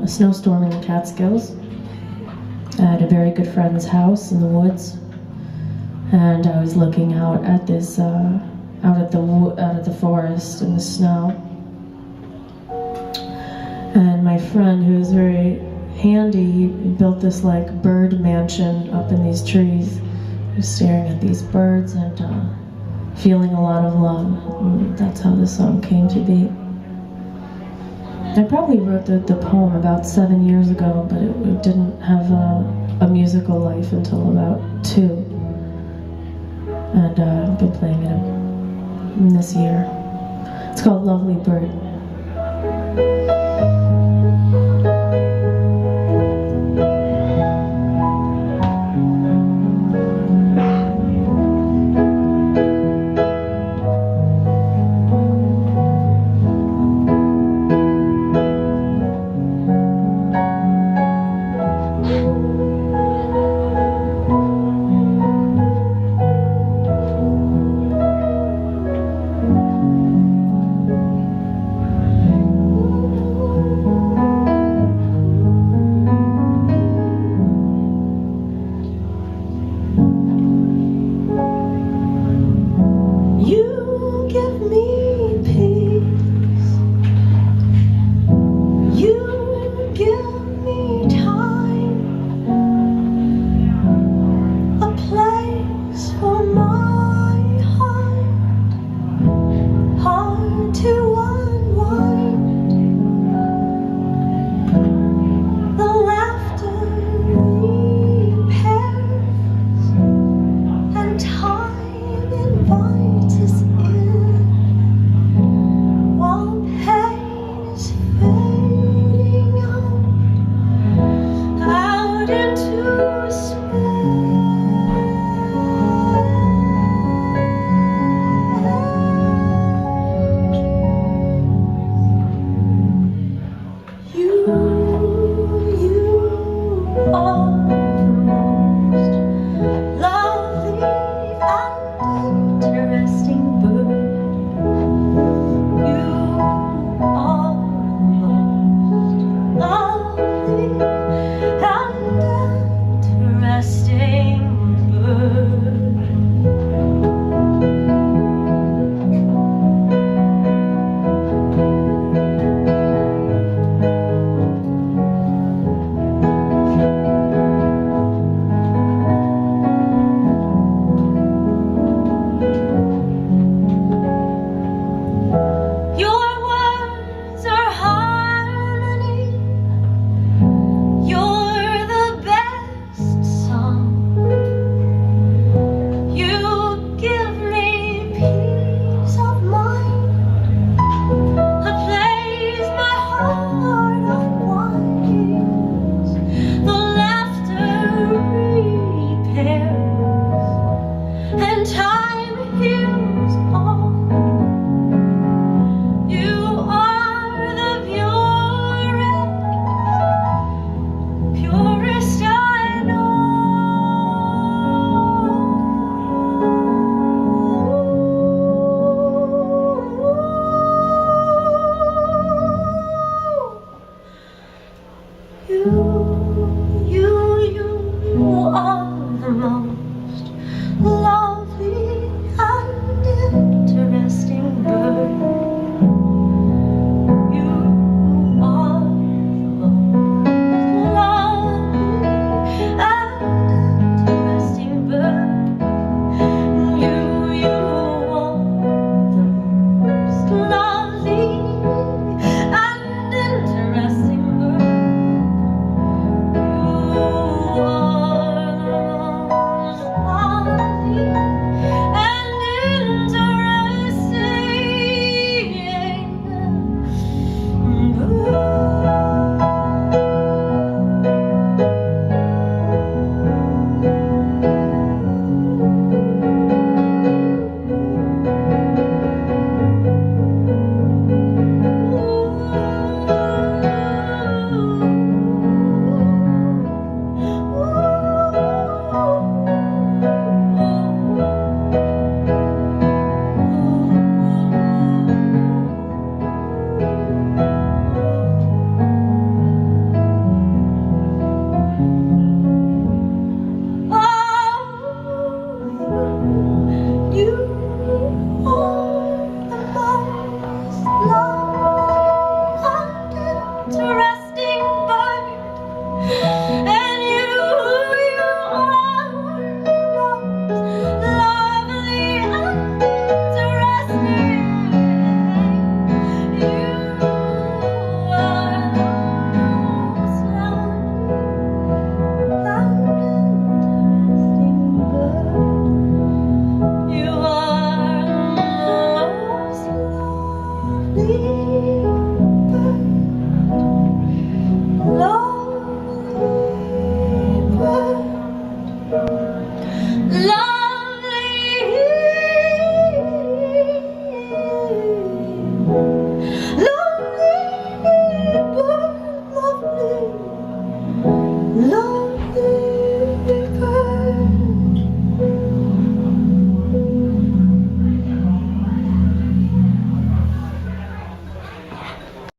a snowstorm in the Catskills at a very good friend's house in the woods, and I was looking out at this out at the forest in the snow, and my friend, who was very handy, he built this like bird mansion up in these trees. He was staring at these birds and feeling a lot of love. And that's how this song came to be. I probably wrote the poem about 7 years ago, but it didn't have a musical life until about 2. And I've been playing it this year. It's called Lovely Bird.